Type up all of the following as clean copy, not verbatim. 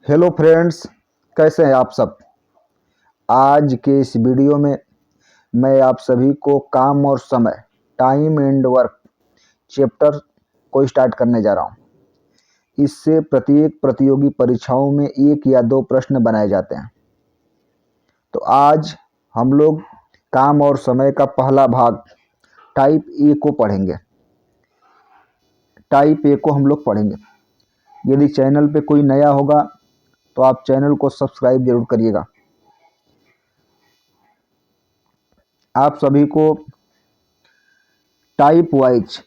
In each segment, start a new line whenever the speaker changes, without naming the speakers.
Hello friends, कैसे हैं आप सब। आज के इस वीडियो में मैं आप सभी को काम और समय, टाइम एंड वर्क चैप्टर को स्टार्ट करने जा रहा हूं। इससे प्रत्येक प्रतियोगी परीक्षाओं में 1 या 2 प्रश्न बनाए जाते हैं। तो आज हम लोग काम और समय का पहला भाग टाइप ए को पढ़ेंगे। टाइप ए को हम लोग पढ़ेंगे। यदि चैनल पे कोई नया होगा तो आप चैनल को सब्सक्राइब जरूर करिएगा। आप सभी को टाइप वाइज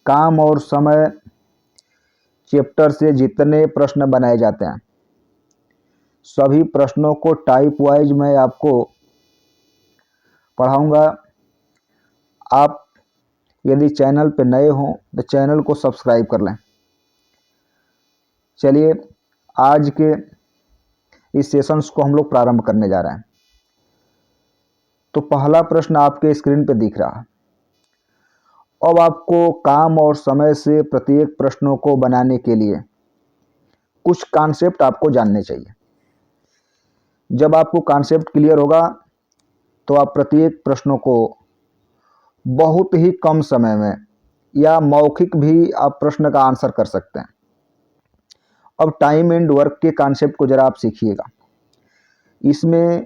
काम और समय चैप्टर से जितने प्रश्न बनाए जाते हैं, सभी प्रश्नों को टाइप वाइज मैं आपको पढ़ाऊंगा। आप यदि चैनल पे नए हों तो चैनल को सब्सक्राइब कर लें। चलिए आज के इस सेशंस को हम लोग प्रारंभ करने जा रहे हैं। तो पहला प्रश्न आपके स्क्रीन पे दिख रहा है। अब आपको काम और समय से प्रत्येक प्रश्नों को बनाने के लिए कुछ कॉन्सेप्ट आपको जानने चाहिए। जब आपको कॉन्सेप्ट क्लियर होगा तो आप प्रत्येक प्रश्नों को बहुत ही कम समय में या मौखिक भी आप प्रश्न का आंसर कर सकते हैं। अब टाइम एंड वर्क के कॉन्सेप्ट को जरा आप सीखिएगा। इसमें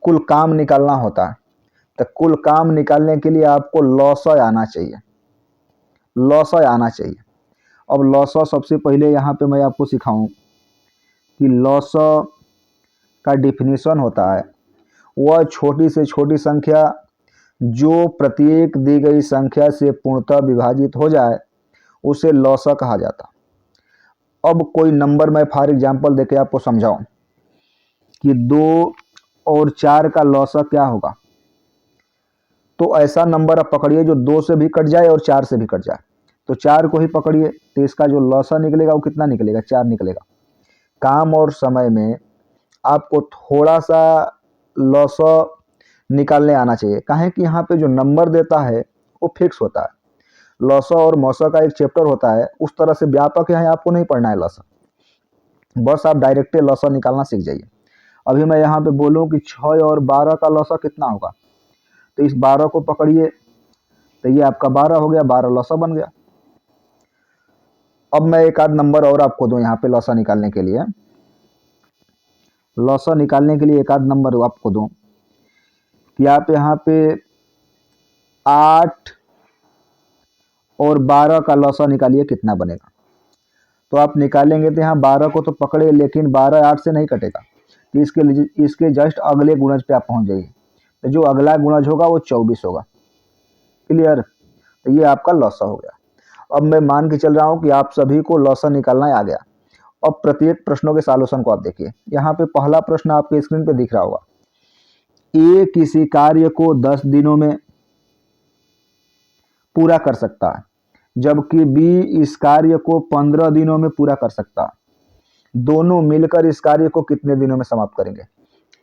कुल काम निकालना होता है, तो कुल काम निकालने के लिए आपको लॉसय आना चाहिए। लॉसय आना चाहिए। अब लॉसय सबसे पहले यहाँ पे मैं आपको सिखाऊं कि लॉसय का डिफिनीशन होता है वह छोटी से छोटी संख्या जो प्रत्येक दी गई संख्या से पूर्णतः विभाजित हो जाए उसे लॉसय कहा जाता। अब कोई नंबर मैं फॉर एग्जांपल देके आपको समझाऊं कि 2 और 4 का लॉसय क्या होगा। तो ऐसा नंबर आप पकड़िए जो 2 से भी कट जाए और 4 से भी कट जाए। तो 4 को ही पकड़िए, तो इसका जो लॉसय निकलेगा वो कितना निकलेगा, 4 निकलेगा। काम और समय में आपको थोड़ा सा लॉसय निकालने आना चाहिए। काहे कि यहाँ पे जो नंबर देता है वो फिक्स होता है। लॉसय और मौसय का एक चैप्टर होता है, उस तरह से व्यापक यहाँ आपको नहीं पढ़ना है लॉसय। बस आप डायरेक्ट लॉसय निकालना सीख जाइए। अभी मैं यहाँ पे बोलूँ कि 6 और 12 का लॉसय कितना होगा, तो इस 12 को पकड़िए, तो ये आपका 12 हो गया, 12 लॉसय बन गया। अब मैं एक आध नंबर और आपको दूं यहाँ पे लॉसय निकालने के लिए। लॉसय निकालने के लिए एक आध नंबर आपको दूं कि आप यहाँ पे 8 और 12 का लॉसय निकालिए, कितना बनेगा। तो आप निकालेंगे तो यहाँ 12 को तो पकड़े, लेकिन 12 8 से नहीं कटेगा, तो इसके जस्ट अगले गुणज पे आप पहुंच जाइए। तो जो अगला गुणज होगा वो 24 होगा। क्लियर। तो ये आपका लॉसय हो गया। अब मैं मान के चल रहा हूँ कि आप सभी को लॉसय निकालना आ गया। अब प्रत्येक प्रश्नों के सॉल्यूशन को आप देखिए। यहाँ पे पहला प्रश्न आपके स्क्रीन पे दिख रहा होगा। ए किसी कार्य को 10 दिनों में पूरा कर सकता है, जबकि बी इस कार्य को 15 दिनों में पूरा कर सकता है। दोनों मिलकर इस कार्य को कितने दिनों में समाप्त करेंगे।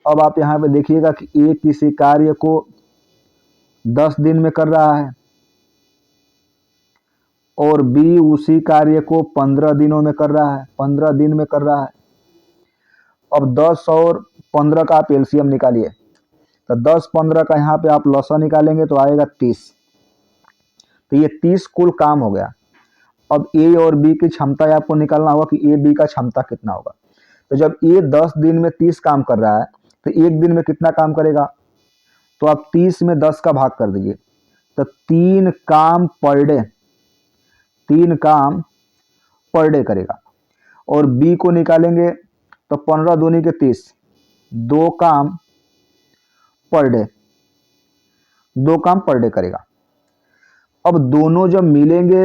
अब आप यहाँ पे देखिएगा कि ए किसी कार्य को 10 दिन में कर रहा है और बी उसी कार्य को 15 दिनों में कर रहा है, 15 दिन में कर रहा है। अब 10 और 15 का आप एलसीएम निकालिए, तो 10 15 का यहाँ पे आप लॉसय निकालेंगे तो आएगा 30। तो ये 30 कुल काम हो गया। अब ए और बी की क्षमता आपको निकालना होगा कि ए बी का क्षमता कितना होगा। तो जब ए 10 दिन में 30 काम कर रहा है तो एक दिन में कितना काम करेगा, तो आप 30 में 10 का भाग कर दीजिए, तो 3 काम पर डे, 3 काम पर डे करेगा। और बी को निकालेंगे तो 15 दूनी के 30, 2 काम पर डे, 2 काम पर डे करेगा। अब दोनों जब मिलेंगे,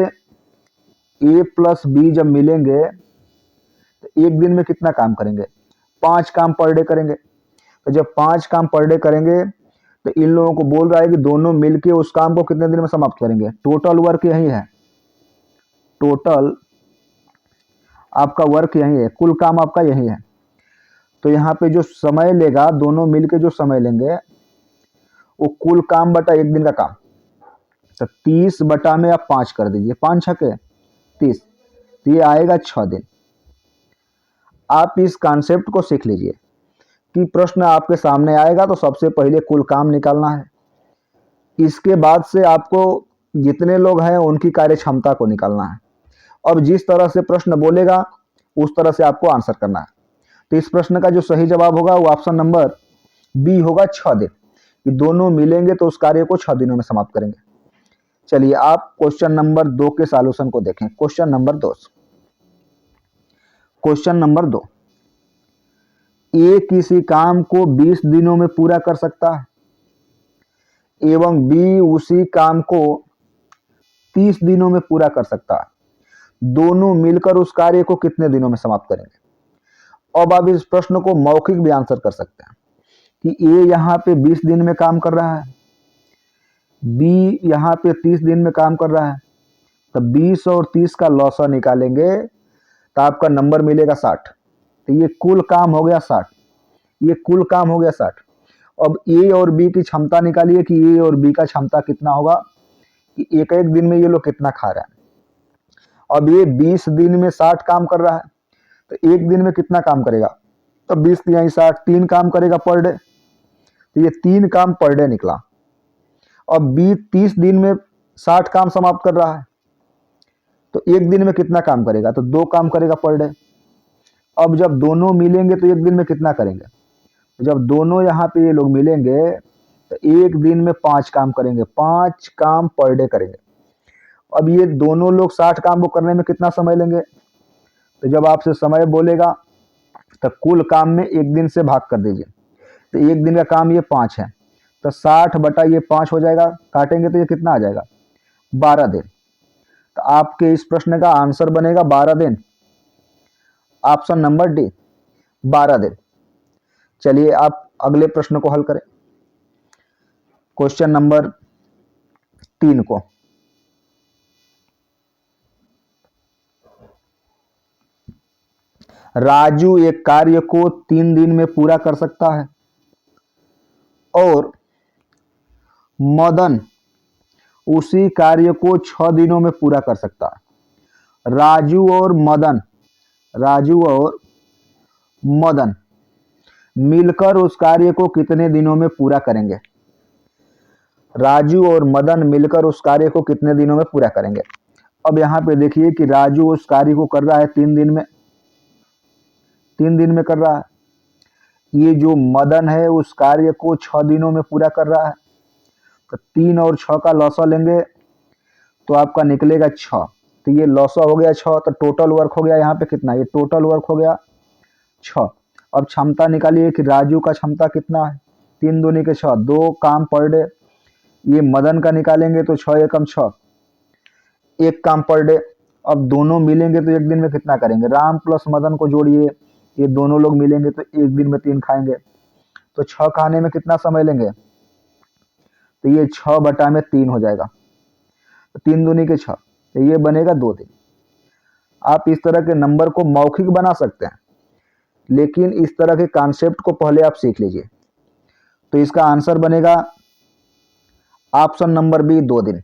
ए प्लस बी जब मिलेंगे तो एक दिन में कितना काम करेंगे, 5 काम पर डे करेंगे। तो जब 5 काम पर डे करेंगे तो इन लोगों को बोल रहा है कि दोनों मिलके उस काम को कितने दिन में समाप्त करेंगे। टोटल वर्क यही है, टोटल आपका वर्क यही है, कुल काम आपका यही है। तो यहाँ पे जो समय लेगा, दोनों मिलके जो समय लेंगे वो कुल काम बटा एक दिन का काम। तो 30 बटा में आप 5 कर दीजिए, 5 छके 30, तो ये आएगा 6 दिन। आप इस कॉन्सेप्ट को सीख लीजिए कि प्रश्न आपके सामने आएगा तो सबसे पहले कुल काम निकालना है, इसके बाद से आपको जितने लोग हैं उनकी कार्य क्षमता को निकालना है। अब जिस तरह से प्रश्न बोलेगा उस तरह से आपको आंसर करना है। तो इस प्रश्न का जो सही जवाब होगा वो ऑप्शन नंबर बी होगा, 6 दिन। कि दोनों मिलेंगे तो उस कार्य को 6 दिनों में समाप्त करेंगे। चलिए आप क्वेश्चन नंबर 2 के सॉल्यूशन को देखें। क्वेश्चन नंबर 2, क्वेश्चन नंबर 2, ए किसी काम को 20 दिनों में पूरा कर सकता है एवं बी उसी काम को 30 दिनों में पूरा कर सकता है। दोनों मिलकर उस कार्य को कितने दिनों में समाप्त करेंगे? अब आप इस प्रश्न को मौखिक भी आंसर कर सकते हैं कि ए यहाँ पे 20 दिन में काम कर रहा है, बी यहाँ पे 30 दिन में काम कर रहा है, तो 20 और 30 का लॉसा निकालेंगे तो आपका नंबर मिलेगा 60। तो ये कुल काम हो गया 60, ये कुल काम हो गया 60। अब ए और बी की क्षमता निकालिए कि ए और बी का क्षमता कितना होगा, कि एक एक दिन में ये लोग कितना खा रहा है। अब ये 20 दिन में 60 काम कर रहा है, तो एक दिन में कितना काम करेगा? तो 20 तिहाई 60, 3 काम करेगा पर डे, तो ये 3 काम पर डे निकला। अब बी 30 दिन में 60 काम समाप्त कर रहा है, तो एक दिन में कितना काम करेगा? तो 2 काम करेगा पर डे। अब जब दोनों मिलेंगे तो एक दिन में कितना करेंगे? तो जब दोनों यहाँ पे ये लोग मिलेंगे तो एक दिन में 5 काम करेंगे, 5 काम पर डे करेंगे। अब ये दोनों लोग 60 काम को करने में कितना समय लेंगे? तो जब आपसे समय बोलेगा तो कुल काम में एक दिन से भाग कर दीजिए। तो एक दिन का काम ये 5 है, तो 60 बटा ये 5 हो जाएगा, काटेंगे तो ये कितना आ जाएगा? 12 दिन। तो आपके इस प्रश्न का आंसर बनेगा 12 दिन, ऑप्शन नंबर डी, 12 दिन। चलिए आप अगले प्रश्न को हल करें, क्वेश्चन नंबर 3 को। राजू एक कार्य को 3 दिन में पूरा कर सकता है और मदन उसी कार्य को 6 दिनों में पूरा कर सकता है। राजू और मदन मिलकर उस कार्य को कितने दिनों में पूरा करेंगे? राजू और मदन मिलकर उस कार्य को कितने दिनों में पूरा करेंगे? अब यहाँ पे देखिए कि राजू उस कार्य को कर रहा है 3 दिन में, 3 दिन में कर रहा है। ये जो मदन है उस कार्य को 6 दिनों में पूरा कर रहा है, तो 3 और 6 का लॉसा लेंगे तो आपका निकलेगा 6। तो ये लॉसा हो गया 6, तो टोटल वर्क हो गया यहाँ पे कितना? ये टोटल वर्क हो गया 6। अब क्षमता निकालिए कि राजू का क्षमता कितना है? 3 दूनी के 6, 2 काम पर डे। ये मदन का निकालेंगे तो 6 एकम 6, 1 काम पर डे। अब दोनों मिलेंगे तो एक दिन में कितना करेंगे? राम प्लस मदन को जोड़िए, ये दोनों लोग मिलेंगे तो एक दिन में 3 खाएंगे, तो 6 खाने में कितना समय लेंगे? तो ये 6 बटा में 3 हो जाएगा, तो 3 दूनी के 6, तो ये बनेगा 2 दिन। आप इस तरह के नंबर को मौखिक बना सकते हैं, लेकिन इस तरह के कॉन्सेप्ट को पहले आप सीख लीजिए। तो इसका आंसर बनेगा ऑप्शन नंबर बी, 2 दिन।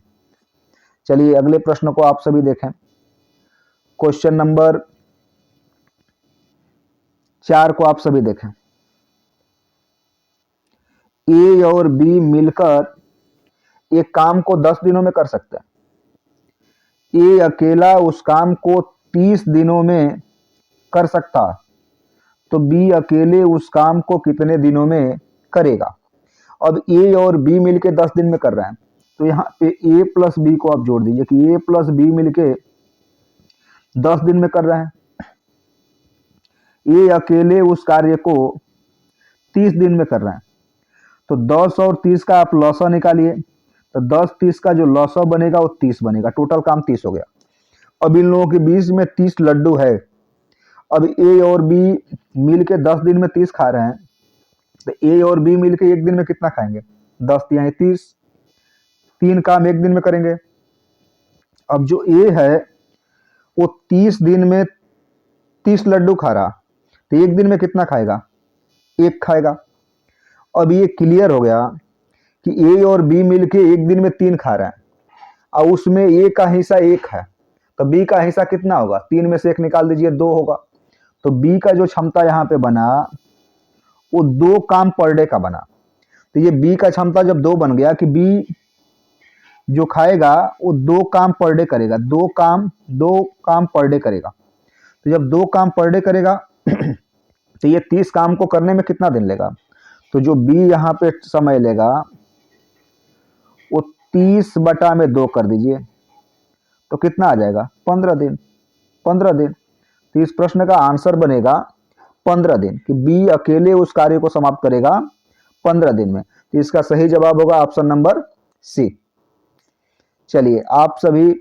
चलिए अगले प्रश्न को आप सभी देखें, क्वेश्चन नंबर 4 को आप सभी देखें। ए और बी मिलकर एक काम को 10 दिनों में कर सकते हैं। ए अकेला उस काम को 30 दिनों में कर सकता है, तो बी अकेले उस काम को कितने दिनों में करेगा? अब ए और बी मिलके 10 दिन में कर रहे हैं, तो यहाँ पे ए प्लस बी को आप जोड़ दीजिए कि ए प्लस बी मिलके 10 दिन में कर रहे हैं। ए अकेले उस कार्य को 30 दिन में कर रहे हैं, तो 10 और 30 का आप लॉसा निकालिए, तो 10-30 का जो लॉसा बनेगा वो 30 बनेगा, टोटल काम 30 हो गया। अब इन लोगों के बीच में 30 लड्डू है। अब ए और बी मिल के 10 दिन में 30 खा रहे हैं, तो ए और बी मिल के एक दिन में कितना खाएंगे? 10 तिहाई 30, 3 काम एक दिन में करेंगे। अब जो ए है वो 30 दिन में 30 लड्डू खा रहा, तो एक दिन में कितना खाएगा? 1 खाएगा। अब ये क्लियर हो गया कि ए और बी मिलके एक दिन में 3 खा रहे हैं, और उसमें ए का हिस्सा 1 है, तो बी का हिस्सा कितना होगा? 3 में से 1 निकाल दीजिए, 2 होगा। तो बी का जो क्षमता यहाँ पे बना वो 2 काम पर डे का बना। तो ये बी का क्षमता जब 2 बन गया कि बी जो खाएगा वो 2 काम पर डे करेगा, 2 काम पर डे करेगा। तो जब 2 काम पर डे करेगा तो ये 30 काम को करने में कितना दिन लेगा? तो जो बी यहाँ पे समय लेगा वो 30/2 कर दीजिए, तो कितना आ जाएगा? 15 दिन। 15 दिन। तो इस प्रश्न का आंसर बनेगा 15 दिन, कि बी अकेले उस कार्य को समाप्त करेगा 15 दिन में। तो इसका सही जवाब होगा ऑप्शन नंबर सी। चलिए आप सभी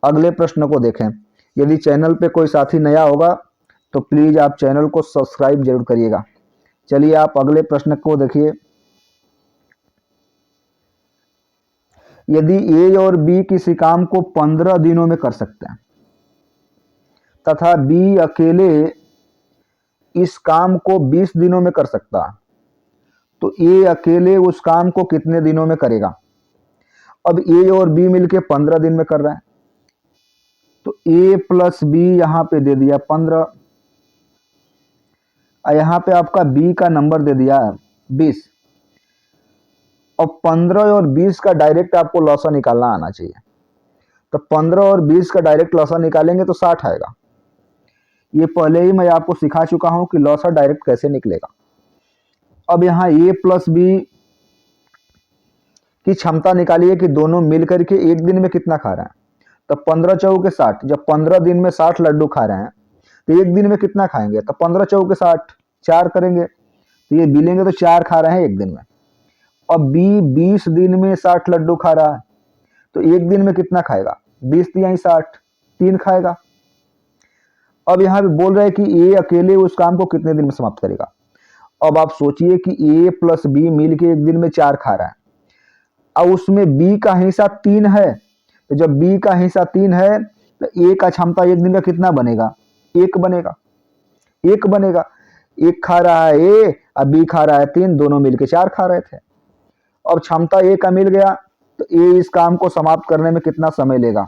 अगले प्रश्न को देखें। यदि चैनल पे कोई साथी नया होगा तो प्लीज आप चैनल को सब्सक्राइब जरूर करिएगा। चलिए आप अगले प्रश्न को देखिए। यदि ए और बी किसी काम को 15 दिनों में कर सकते हैं तथा बी अकेले इस काम को 20 दिनों में कर सकता है, तो ए अकेले उस काम को कितने दिनों में करेगा? अब ए और बी मिलके 15 दिन में कर रहे हैं, तो ए प्लस बी यहां पे दे दिया 15, और यहां पे आपका बी का नंबर दे दिया 20। अब 15 और 20 का डायरेक्ट आपको लॉसा निकालना आना चाहिए। तो 15 और 20 का डायरेक्ट लॉसा निकालेंगे तो 60 आएगा। ये पहले ही मैं आपको सिखा चुका हूं कि लॉसा डायरेक्ट कैसे निकलेगा। अब यहाँ ए प्लस बी की क्षमता निकालिए कि दोनों मिलकर के एक दिन में कितना खा रहे हैं। तो 15 चौके 60, जब 15 दिन में 60 लड्डू खा रहे हैं तो एक दिन में कितना खाएंगे? तो 15 चौके 60, 4 करेंगे तो ये मिलेंगे तो 4 खा रहे हैं एक दिन में। अब बी 20 दिन में 60 लड्डू खा रहा है, तो एक दिन में कितना खाएगा? 20 तिहाई 60, 3 खाएगा। अब यहाँ पे बोल रहे हैं कि ए अकेले उस काम को कितने दिन में समाप्त करेगा। अब आप सोचिए कि ए प्लस बी मिल के एक दिन में 4 खा रहा है, और उसमें बी का हिस्सा 3 है। तो जब बी का हिस्सा 3 है तो ए का क्षमता एक दिन का कितना बनेगा? 1 बनेगा। 1 बनेगा। 1 खा रहा है ए और बी खा रहा है 3, दोनों मिलके 4 खा रहे थे। अब क्षमता ए का मिल गया तो ए इस काम को समाप्त करने में कितना समय लेगा?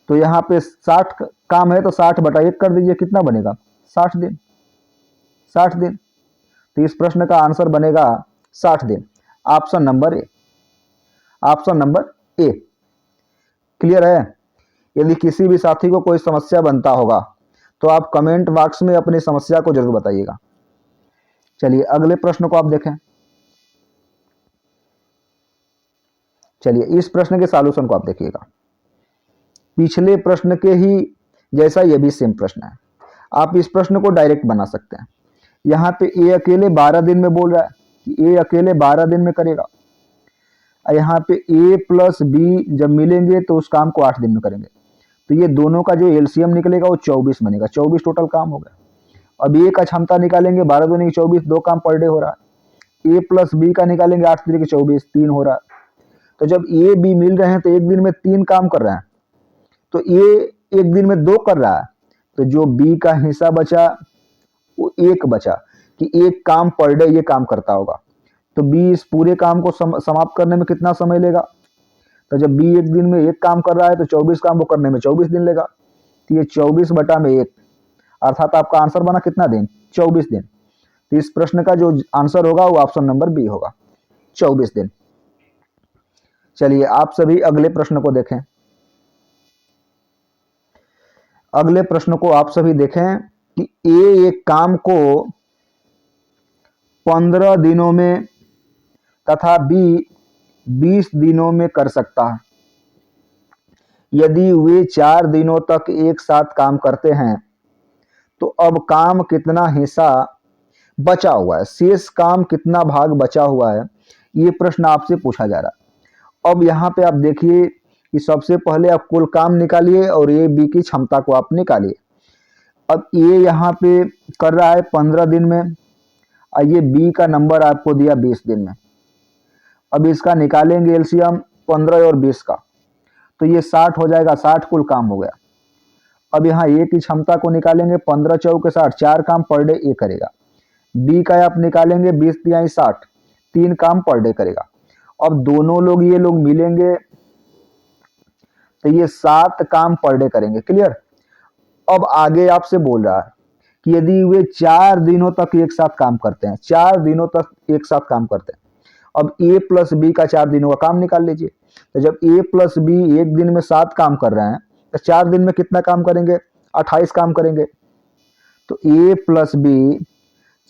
तो यहाँ पे 60 काम है तो 60/1 कर दीजिए, कितना बनेगा? 60 दिन। 60 दिन। तो इस प्रश्न का आंसर बनेगा 60 दिन। Option number A. Option number A. Clear है? यदि किसी भी साथी को कोई समस्या बनता होगा तो आप कमेंट बॉक्स में अपनी समस्या को जरूर बताइएगा। चलिए अगले प्रश्न को आप देखें। चलिए इस प्रश्न के सॉल्यूशन को आप देखिएगा। पिछले प्रश्न के ही जैसा ये भी सेम प्रश्न है। आप इस प्रश्न को डायरेक्ट बना सकते हैं। यहाँ पे ए अकेले 12 दिन में बोल रहा है कि ए अकेले 12 दिन में करेगा, और यहाँ पे ए प्लस बी जब मिलेंगे तो उस काम को 8 दिन में करेंगे। तो ये दोनों का जो एलसीएम निकलेगा वो 24 बनेगा। 24 टोटल काम हो गया। अब ए का क्षमता निकालेंगे, 12 दूनी 24, 2 काम पर डे हो रहा है। ए प्लस बी का निकालेंगे, 8 3 24, 3 हो रहा है। तो जब ए बी मिल रहे हैं तो एक दिन में 3 काम कर रहे हैं, तो ए एक दिन में 2 कर रहा है, तो जो बी का हिस्सा बचा वो 1 बचा, कि एक काम पर डे ये काम करता होगा। तो बी इस पूरे काम को समाप्त करने में कितना समय लेगा? तो जब बी एक दिन में 1 काम कर रहा है तो 24 काम को करने में 24 दिन लेगा। तो ये 24/1, अर्थात आपका आंसर बना कितना दिन? 24 दिन। तो इस प्रश्न का जो आंसर होगा वो ऑप्शन नंबर बी होगा, 24 दिन। चलिए आप सभी अगले प्रश्न को देखें। अगले प्रश्न को आप सभी देखें कि ए एक काम को 15 दिनों में तथा बी 20 दिनों में कर सकता है। यदि वे 4 दिनों तक एक साथ काम करते हैं तो अब काम कितना हिस्सा बचा हुआ है, शेष काम कितना भाग बचा हुआ है, ये प्रश्न आपसे पूछा जा रहा है। अब यहाँ पे आप देखिए कि सबसे पहले आप कुल काम निकालिए और ए बी की क्षमता को आप निकालिए। अब ए यहाँ पे कर रहा है 15 दिन में, और ये बी का नंबर आपको दिया 20 दिन में। अब इसका निकालेंगे एलसीएम 15 और 20 का, तो ये 60 हो जाएगा। 60 कुल काम हो गया। अब यहाँ ए की क्षमता को निकालेंगे, 15 चौके 60, 4 काम पर डे ए करेगा। बी का आप निकालेंगे 20 तिहाई 60, 3 काम पर डे करेगा। अब दोनों लोग ये लोग मिलेंगे तो ये 7 काम पर डे करेंगे। क्लियर? अब आगे आपसे बोल रहा है कि यदि वे 4 दिनों तक एक साथ काम करते हैं, 4 दिनों तक एक साथ काम करते हैं। अब ए प्लस बी का 4 दिनों का काम निकाल लीजिए। तो जब ए प्लस बी एक दिन में 7 काम कर रहे हैं तो 4 दिन में कितना काम करेंगे? 28 काम करेंगे। तो ए प्लस बी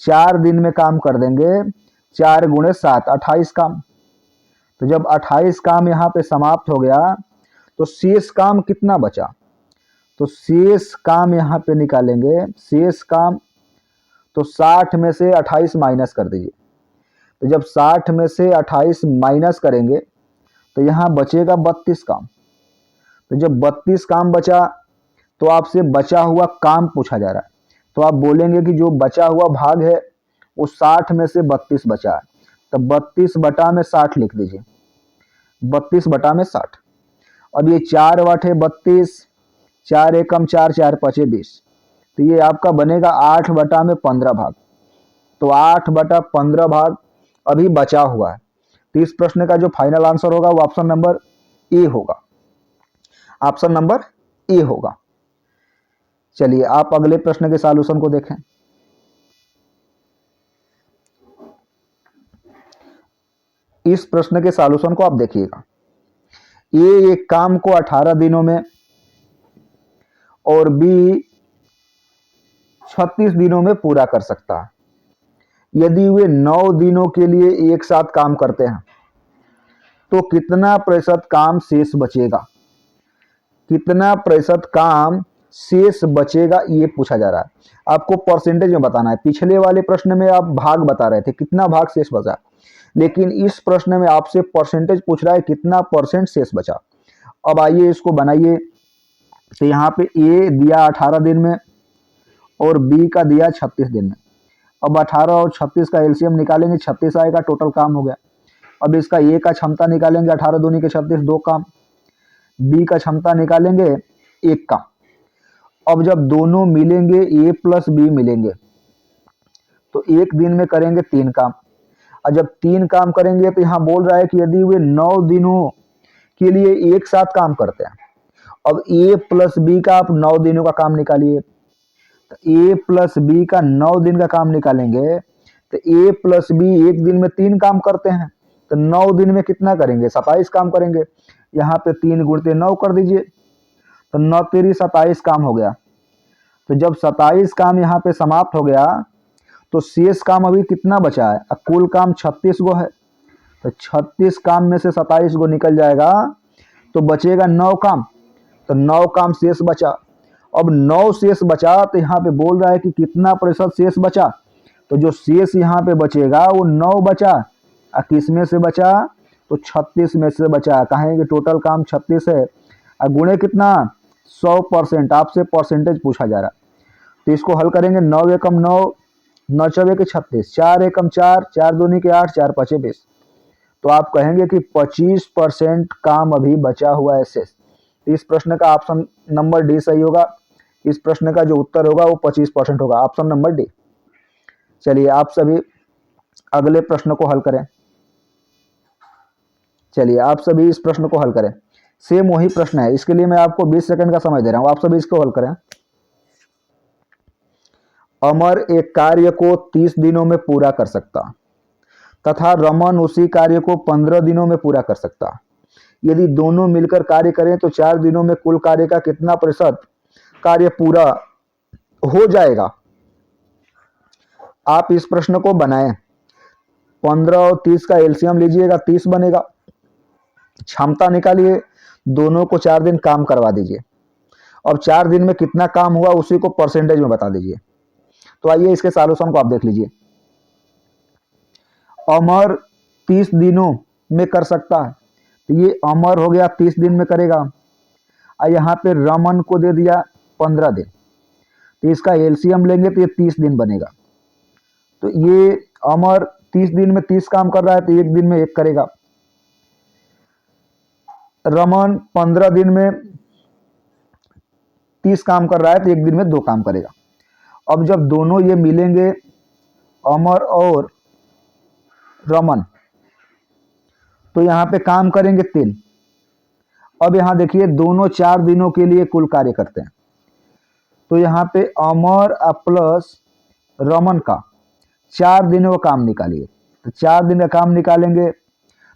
4 दिन में काम कर देंगे, 4 गुणे 7 28 काम। तो जब 28 काम यहाँ पे समाप्त हो गया तो शेष काम कितना बचा? तो शेष काम यहाँ पे निकालेंगे, शेष काम तो 60 में से 28 माइनस कर दीजिए। तो जब 60 में से 28 माइनस करेंगे तो यहाँ बचेगा 32 काम। तो जब 32 काम बचा तो आपसे बचा हुआ काम पूछा जा रहा है, तो आप बोलेंगे कि जो बचा हुआ भाग है वो 60 में से 32 बचा है, तो 32 बटा में 60 लिख दीजिए, 32 बटा में 60। अब ये 4 बटे 32, 4 एकम 4, 4 पचे 20, तो ये आपका बनेगा 8 बटा में 15 भाग। तो 8 बटा 15 भाग अभी बचा हुआ है। तो इस प्रश्न का जो फाइनल आंसर होगा वो ऑप्शन नंबर ए होगा, ऑप्शन नंबर ए होगा। चलिए आप अगले प्रश्न के सॉल्यूशन को देखें। इस प्रश्न के सॉल्यूशन को आप देखिएगा। ए एक काम को 18 दिनों में और बी 36 दिनों में पूरा कर सकता है। यदि वे 9 दिनों के लिए एक साथ काम करते हैं तो कितना प्रतिशत काम शेष बचेगा? कितना प्रतिशत काम शेष बचेगा ये पूछा जा रहा है। आपको परसेंटेज में बताना है। पिछले वाले प्रश्न में आप भाग बता रहे थे, कितना भाग शेष बचा, लेकिन इस प्रश्न में आपसे परसेंटेज पूछ रहा है, कितना परसेंट शेष बचा। अब आइए इसको बनाइए। तो यहाँ पे ए दिया 18 दिन में और बी का दिया 36 दिन में। अब 18 और 36 का एलसीएम निकालेंगे, 36 आएगा, टोटल काम हो गया। अब इसका ए का क्षमता निकालेंगे, 18 दूनी के 36, 2 काम। बी का क्षमता निकालेंगे, 1 काम। अब जब दोनों मिलेंगे, ए प्लस बी मिलेंगे, तो एक दिन में करेंगे 3 काम। और जब 3 काम करेंगे तो यहाँ बोल रहा है कि यदि वे 9 दिनों के लिए एक साथ काम करते हैं। अब ए प्लस बी का आप 9 दिनों का काम निकालिए। तो ए प्लस बी का 9 दिन का काम निकालेंगे तो ए प्लस बी एक दिन में 3 काम करते हैं, तो 9 दिन में कितना करेंगे? 27 काम करेंगे। यहाँ पे 3 गुणते 9 कर दीजिए, तो 9 तेरी 27 काम हो गया। तो जब 27 काम यहाँ पे समाप्त हो गया तो शेष काम अभी कितना बचा है? कुल काम 36 गो है, तो 36 काम में से 27 गो निकल जाएगा तो बचेगा 9 काम। तो 9 काम शेष बचा। अब 9 शेष बचा तो यहाँ पे बोल रहा है कि कितना प्रतिशत शेष बचा। तो जो शेष यहाँ पे बचेगा वो 9 बचा, और किस में से बचा? तो 36 में से बचा। कहेंगे टोटल काम 36 है, और गुणे कितना? 100%। आपसे परसेंटेज पूछा जा रहा है, तो इसको हल करेंगे। 9 एकम 9, 9 चौबे के 36, 4 एकम 4, 4 दूनी के 8, 4 पचे 20। तो आप कहेंगे कि 25% काम अभी बचा हुआ है शेष। इस प्रश्न का ऑप्शन नंबर डी सही होगा। इस प्रश्न का जो उत्तर होगा वो 25% होगा, ऑप्शन नंबर डी। चलिए आप सभी अगले प्रश्न को हल करें। चलिए आप सभी इस प्रश्न को हल करें। सेम वही प्रश्न है, इसके लिए मैं आपको 20 सेकंड का समय दे रहा हूं, आप सभी इसको हल करें। अमर एक कार्य को 30 दिनों में पूरा कर सकता तथा रमन उसी कार्य को 15 दिनों में पूरा कर सकता। यदि दोनों मिलकर कार्य करें तो 4 दिनों में कुल कार्य का कितना प्रतिशत कार्य पूरा हो जाएगा? आप इस प्रश्न को बनाएं। 15 और 30 का एलसीएम लीजिएगा, 30 बनेगा। क्षमता निकालिए, दोनों को 4 दिन काम करवा दीजिए। अब 4 दिन में कितना काम हुआ उसी को परसेंटेज में बता दीजिए। तो आइए इसके सॉल्यूशन को आप देख लीजिए। अमर 30 दिनों में कर सकता है, तो ये अमर हो गया 30 दिन में करेगा। और यहाँ पे रमन को दे दिया 15 दिन, तो इसका एलसीएम लेंगे तो ये 30 दिन बनेगा। तो ये अमर 30 दिन में 30 काम कर रहा है, तो एक दिन में 1 करेगा। रमन 15 दिन में 30 काम कर रहा है, तो एक दिन में 2 काम करेगा। अब जब दोनों ये मिलेंगे, अमर और रमन, तो यहाँ पे काम करेंगे 3। अब यहाँ देखिए दोनों 4 दिनों के लिए कुल कार्य करते हैं, तो यहाँ पे अमर प्लस रमन का 4 दिनों का काम निकालिए। तो 4 दिन का काम निकालेंगे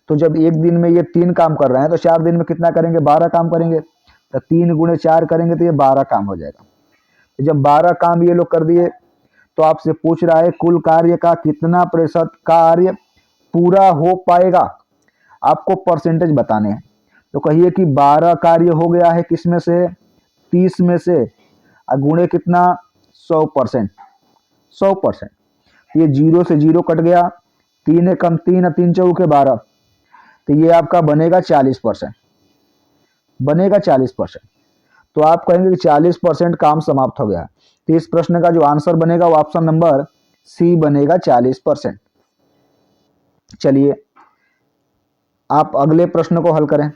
तो जब एक दिन में ये 3 काम कर रहे हैं तो 4 दिन में कितना करेंगे, 12 काम करेंगे। तो 3 × 4 करेंगे तो ये 12 काम हो जाएगा। तो जब 12 काम ये लोग कर दिए तो आपसे पूछ रहा है कुल कार्य का कितना प्रतिशत कार्य पूरा हो पाएगा, आपको परसेंटेज बताने हैं। तो कहिए कि 12 कार्य हो गया है किस में से, 30 में से, और गुणे कितना, 100%। 100%। ये 0 से 0 कट गया, 3 एकम 3 और 3 चौके 12, तो ये आपका बनेगा 40%। बनेगा 40%। तो आप कहेंगे कि 40% काम समाप्त हो गया। तो इस प्रश्न का जो आंसर बनेगा वो ऑप्शन नंबर सी बनेगा, 40%। चलिए आप अगले प्रश्न को हल करें।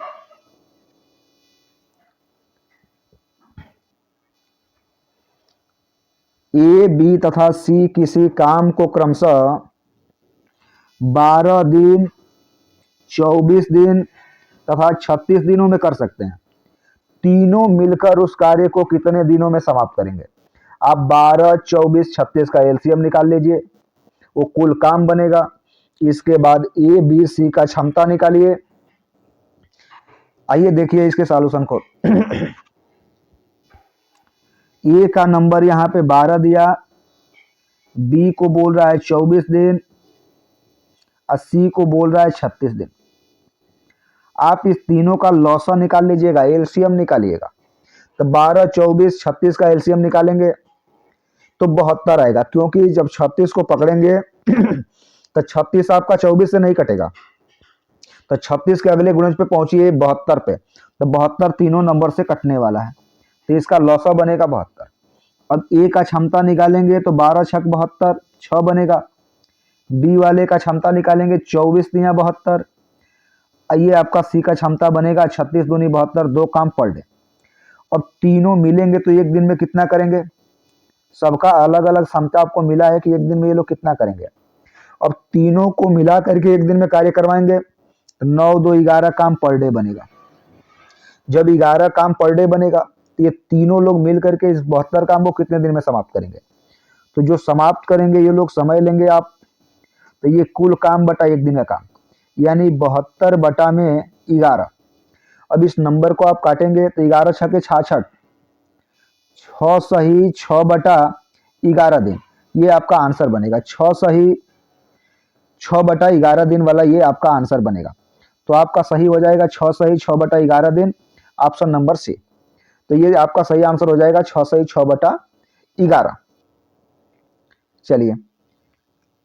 ए, बी तथा सी किसी काम को क्रमशः 12 दिन, 24 दिन तथा 36 दिनों में कर सकते हैं। तीनों मिलकर उस कार्य को कितने दिनों में समाप्त करेंगे? आप 12, 24, 36 का एलसीएम निकाल लीजिए, वो कुल काम बनेगा। इसके बाद ए, बी, सी का क्षमता निकालिए। आइए देखिए इसके सॉल्यूशन को। ए का नंबर यहाँ पे 12 दिया, बी को बोल रहा है 24 दिन और सी को बोल रहा है 36 दिन। आप इस तीनों का लॉसा निकाल लीजिएगा, एलसीएम निकालिएगा। तो 12, 24, 36 का एलसीएम निकालेंगे तो 72 आएगा, क्योंकि जब 36 को पकड़ेंगे तो 36 आपका 24 से नहीं कटेगा। तो 36 के अगले गुणज पे पहुंचिए 72 पे, तो 72 तीनों नंबर से कटने वाला है, तो इसका लॉसा बनेगा 72। अब ए का क्षमता निकालेंगे तो 12 छक 72, 6 बनेगा। बी वाले का क्षमता निकालेंगे 24 तिया 72। ये आपका सी का क्षमता बनेगा 36 दूनी 72, 2 काम पर डे। और तीनों मिलेंगे तो एक दिन में कितना करेंगे? सबका अलग अलग क्षमता आपको मिला है कि एक दिन में ये लोग कितना करेंगे। और तीनों को मिला करके एक दिन में कार्य करवाएंगे तो 9, 2, 11 काम पर डे बनेगा। जब 11 काम पर डे बनेगा तो ये तीनों लोग मिल करके इस 72 काम को कितने दिन में समाप्त करेंगे? तो जो समाप्त करेंगे ये लोग समय लेंगे आप, तो ये कुल काम बटा एक दिन का काम, यानी 72 बटा में 11। अब इस नंबर को आप काटेंगे तो 11 छके 66, 6 सही 6 बटा 11 दिन, ये आपका आंसर बनेगा। 6 सही 6 बटा 11 दिन वाला ये आपका आंसर बनेगा। तो आपका सही हो जाएगा 6 सही 6 बटा 11 दिन, ऑप्शन नंबर सी। तो ये आपका सही आंसर हो जाएगा 6 सही 6 बटा 11। चलिए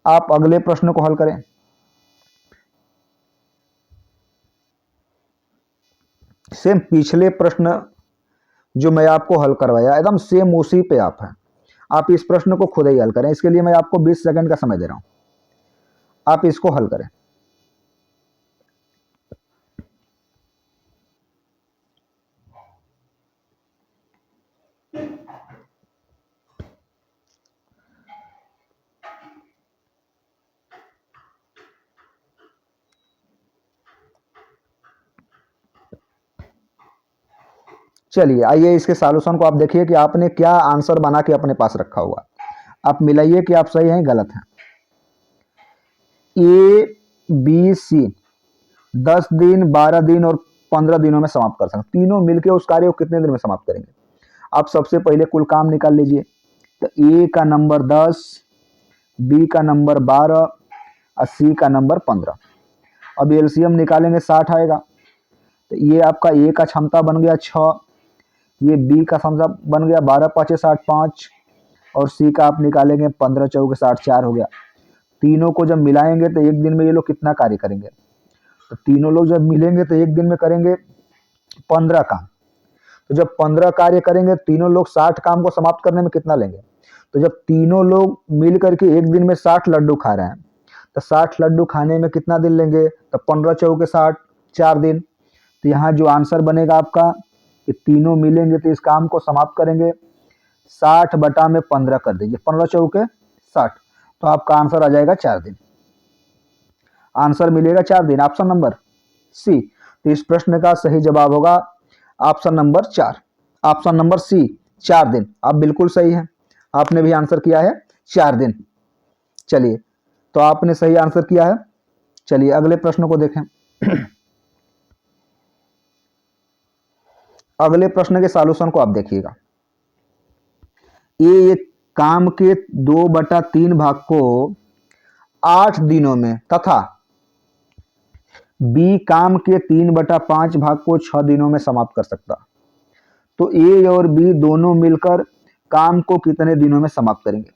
आप अगले प्रश्न को हल करें। सेम पिछले प्रश्न जो मैं आपको हल करवाया एकदम सेम उसी पे आप हैं। आप इस प्रश्न को खुद ही हल करें, इसके लिए मैं आपको 20 सेकंड का समय दे रहा हूं, आप इसको हल करें। चलिए आइए इसके सॉल्यूशन को आप देखिए कि आपने क्या आंसर बना के अपने पास रखा हुआ। आप मिलाइए कि आप सही हैं गलत हैं। ए, बी, सी 10 दिन, 12 दिन और 15 दिनों में समाप्त कर सकते, तीनों मिलकर उस कार्य को कितने दिन में समाप्त करेंगे? आप सबसे पहले कुल काम निकाल लीजिए। तो ए का नंबर 10, बी का नंबर 12 और सी का नंबर 15। अब एलसीएम निकालेंगे 60 आएगा। तो ये आपका ए का क्षमता बन गया 6, ये बी का क्षमता बन गया 12 5 60 5, और सी का आप निकालेंगे 15 चौके 60 4 हो गया। तीनों को जब मिलाएंगे तो एक दिन में ये लोग कितना कार्य करेंगे? तो तीनों लोग जब मिलेंगे तो एक दिन में करेंगे 15 काम। तो जब 15 कार्य करेंगे तीनों लोग 60 काम को समाप्त करने में कितना लेंगे? तो जब तीनों लोग मिल करके एक दिन में 60 लड्डू खा रहे हैं तो 60 लड्डू खाने में कितना दिन लेंगे? तो 15 चौके 60, 4 दिन। तो यहाँ जो आंसर बनेगा आपका कि तीनों मिलेंगे तो इस काम को समाप्त करेंगे 60 बटा में 15 कर दीजिए, 15 चौके 60, तो आपका आंसर आ जाएगा 4 दिन। आंसर मिलेगा 4 दिन, ऑप्शन नंबर सी। तो इस प्रश्न का सही जवाब होगा option number 4, option number C 4 दिन। आप बिल्कुल सही हैं, आपने भी आंसर किया है 4 दिन। चलिए, तो आपने सही आंसर किया है। चलिए अगले प्रश्न को देखें। अगले प्रश्न के सॉल्यूशन को आप देखिएगा। ये एक काम के 2/3 भाग को 8 दिनों में तथा बी काम के 3/5 भाग को 6 दिनों में समाप्त कर सकता, तो ए और बी दोनों मिलकर काम को कितने दिनों में समाप्त करेंगे।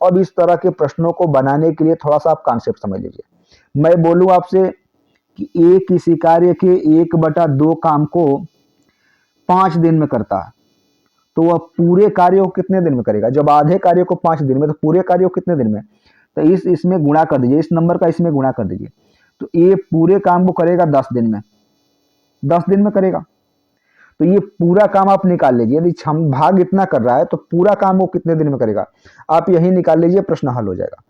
अब इस तरह के प्रश्नों को बनाने के लिए थोड़ा सा आप कॉन्सेप्ट समझ लीजिए। मैं बोलूं आपसे कि ए किसी कार्य के 1/2 काम को 5 दिन में करता है, तो वह पूरे कार्य को कितने दिन में करेगा। जब आधे कार्य को 5 दिन में, तो पूरे कार्य को कितने दिन में। तो इसमें गुणा कर दीजिए, इस नंबर का इसमें गुणा कर दीजिए, तो ये पूरे काम को करेगा 10 दिन में, 10 दिन में करेगा। तो ये पूरा काम आप निकाल लीजिए, यदि भाग इतना कर रहा है तो पूरा काम वो कितने दिन में करेगा, आप यही निकाल लीजिए, प्रश्न हल हो जाएगा।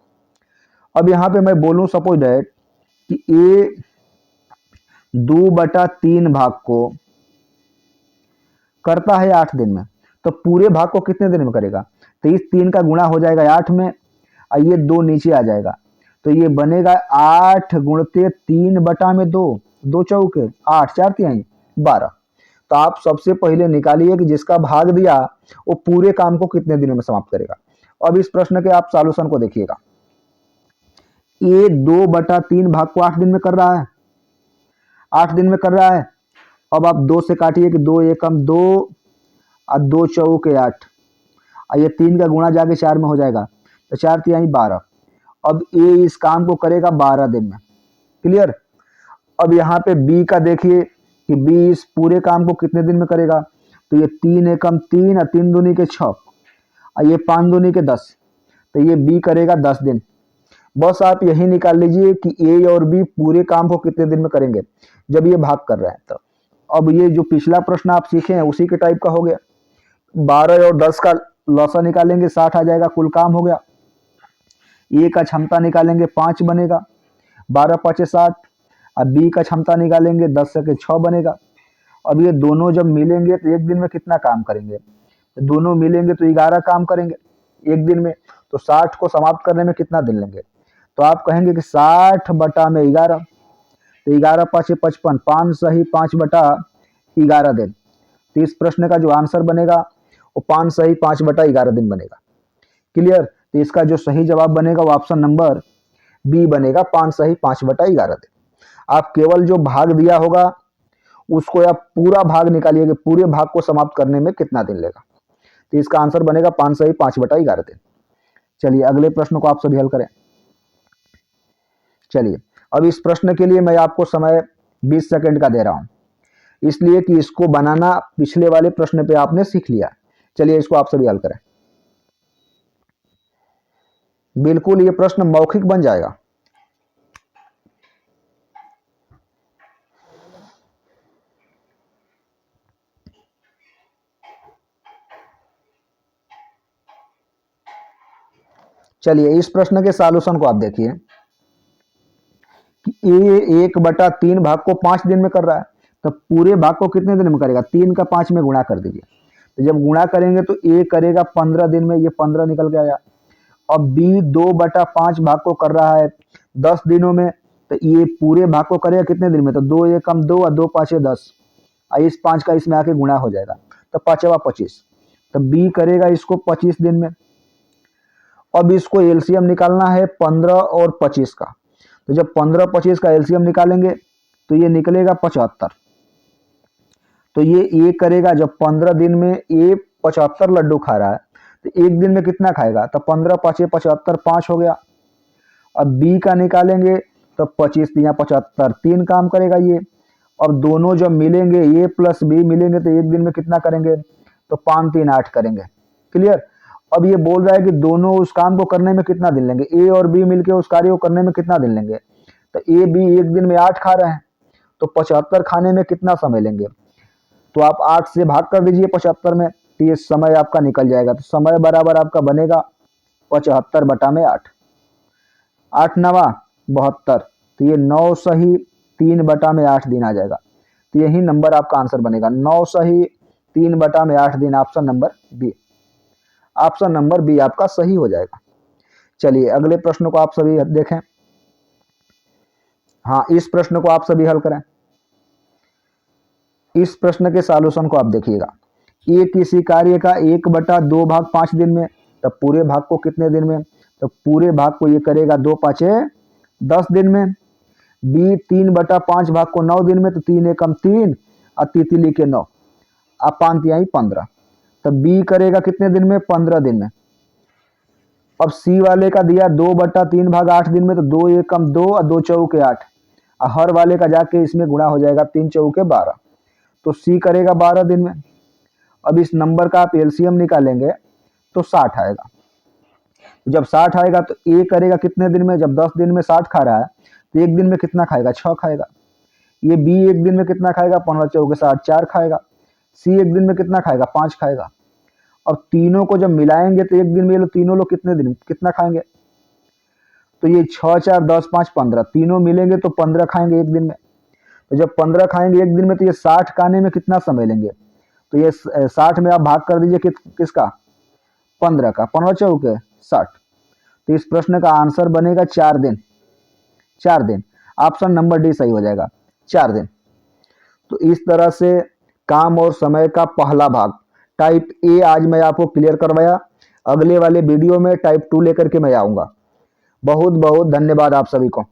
अब यहाँ पे मैं बोलूं सपोज दैट कि ए 2/3 भाग को करता है 8 दिन में, तो पूरे भाग को कितने दिन में करेगा। तो इस 3 का गुणा हो जाएगा 8 में, और ये 2 नीचे आ जाएगा, तो ये बनेगा 8 गुणते 3/2, 2 चौके 8, 4 तिहाई 12। तो आप सबसे पहले निकालिए कि जिसका भाग दिया वो पूरे काम को कितने दिनों में समाप्त करेगा। अब इस प्रश्न के आप सॉल्यूशन को देखिएगा। ये 2/3 भाग को 8 दिन में कर रहा है, 8 दिन में कर रहा है। अब आप 2 से काटिए कि 2 एकम 2 और 2 चौके 8, और ये 3 का गुणा जाके 4 में हो जाएगा, तो 4 तिहाई 12। अब ए इस काम को करेगा 12 दिन में। क्लियर। अब यहाँ पे बी का देखिए कि बी इस पूरे काम को कितने दिन में करेगा। तो ये 3 एकम 3 और 3 दूनी के 6 और ये 5 दूनी के 10, तो ये बी करेगा 10 दिन। बस आप यही निकाल लीजिए कि ए और बी पूरे काम को कितने दिन में करेंगे जब ये भाग कर रहे हैं। तो अब ये जो पिछला प्रश्न आप सीखे हैं उसी के टाइप का हो गया। 12 और 10 का लॉसा निकालेंगे 60 आ जाएगा, कुल काम हो गया। ए का क्षमता निकालेंगे 5 बनेगा, 12 5 60। अब बी का क्षमता निकालेंगे 10 से 6 बनेगा। अब ये दोनों जब मिलेंगे तो एक दिन में कितना काम करेंगे, तो दोनों मिलेंगे तो 11 काम करेंगे एक दिन में। तो 60 को समाप्त करने में कितना दिन लेंगे, तो आप कहेंगे कि 60/11, तो 11 5 55, 5 सही 5/11 दिन। तो इस प्रश्न का जो आंसर बनेगा वो 5 सही 5/11 दिन बनेगा। क्लियर। तो इसका जो सही जवाब बनेगा वो ऑप्शन नंबर बी बनेगा, 5 सही 5/11 दिन। आप केवल जो भाग दिया होगा उसको आप पूरा भाग निकालिए कि पूरे भाग को समाप्त करने में कितना दिन लेगा। तो इसका आंसर बनेगा 5 सही 5/11 दिन। चलिए अगले प्रश्न को आप सभी हल करें। चलिए, अब इस प्रश्न के लिए मैं आपको समय 20 सेकंड का दे रहा हूं, इसलिए कि इसको बनाना पिछले वाले प्रश्न पे आपने सीख लिया। चलिए इसको आप सभी हल करें। बिल्कुल ये प्रश्न मौखिक बन जाएगा। चलिए इस प्रश्न के सॉल्यूशन को आप देखिए कि ए 1/3 भाग को 5 दिन में कर रहा है, तो पूरे भाग को कितने दिन में करेगा, 3 का 5 में गुणा कर दीजिए। तो जब गुणा करेंगे तो ए करेगा 15 दिन में, ये 15 निकल के आया। अब बी 2/5 भाग को कर रहा है 10 दिनों में, तो ये पूरे भाग को करेगा कितने दिन में, तो 2 एकम 2 और 2 5 10, और इस 5 का इसमें आके गुणा हो जाएगा, तो 5 25। तो बी करेगा इसको 25 दिन में। अब इसको एलसीएम निकालना है 15 और 25 का, तो जब 15 25 का एलसीएम निकालेंगे तो ये निकलेगा 75। तो ये करेगा जब 15 दिन में ये 75 लड्डू खा रहा है, तो एक दिन में कितना खाएगा, तो 15 5 75, 5 हो गया। अब बी का निकालेंगे तो 25 या 75, 3 काम करेगा ये। अब दोनों जब मिलेंगे ए प्लस बी मिलेंगे तो एक दिन में कितना करेंगे, तो 5 3 8 करेंगे। क्लियर। अब ये बोल रहा है कि दोनों उस काम को करने में कितना दिन लेंगे, ए और बी मिलके उस कार्य को करने में कितना दिन लेंगे। तो ए बी एक दिन में 8 खा रहे हैं, तो 75 खाने में कितना समय लेंगे, तो आप 8 से भाग कर दीजिए 75 में, तो ये समय आपका निकल जाएगा। तो समय बराबर आपका बनेगा 75/8, 8 9 72, तो ये 9 सही 3/8 दिन आ जाएगा। तो यही नंबर आपका आंसर बनेगा, 9 सही 3/8 दिन। Option number B, option number B आपका सही हो जाएगा। चलिए अगले प्रश्न को आप सभी देखें। हाँ, इस प्रश्न को आप सभी हल करें। इस प्रश्न के सॉल्यूशन को आप देखिएगा। ए किसी कार्य का 1/2 भाग 5 दिन में, तब पूरे भाग को कितने दिन में? तो पूरे भाग को ये करेगा 2 5 10 दिन में। बी 3/5 भाग को 9 दिन में, तो 3 एकम 3 और तितली के 9 और 5 तिहाई 15। तब बी करेगा कितने दिन में? 15 दिन में। अब सी वाले का दिया 2/3 भाग 8 दिन में, तो 2 एकम 2 और 2 चौके 8 और हर वाले का जाके इसमें गुणा हो जाएगा, 3 चौके 12, तो सी करेगा 12 दिन में। अब इस नंबर का आप एलसीएम निकालेंगे तो 60 आएगा। जब 60 आएगा तो ए करेगा कितने दिन में? जब 10 दिन में 60 खा रहा है तो एक दिन में कितना खाएगा? 6 खाएगा। ये बी एक दिन में कितना खाएगा? 15 चौके 60, 4 खाएगा। सी एक दिन में कितना खाएगा? 5 खाएगा। अब तीनों को जब मिलाएंगे तो एक दिन में ये लोग तीनों लोग कितने दिन कितना खाएंगे? तो ये 6 4 10 5 15, तीनों मिलेंगे तो 15 खाएंगे एक दिन में। तो जब 15 खाएंगे एक दिन में तो ये 60 खाने में कितना समय लेंगे? तो ये 60 में आप भाग कर दीजिए किसका? 15 का। 15 चौके 60। तो इस प्रश्न का आंसर बनेगा 4 दिन। 4 दिन, ऑप्शन नंबर डी सही हो जाएगा, 4 दिन। तो इस तरह से काम और समय का पहला भाग टाइप ए आज मैं आपको क्लियर करवाया। अगले वाले वीडियो में टाइप 2 लेकर के मैं आऊँगा। बहुत बहुत धन्यवाद आप सभी को।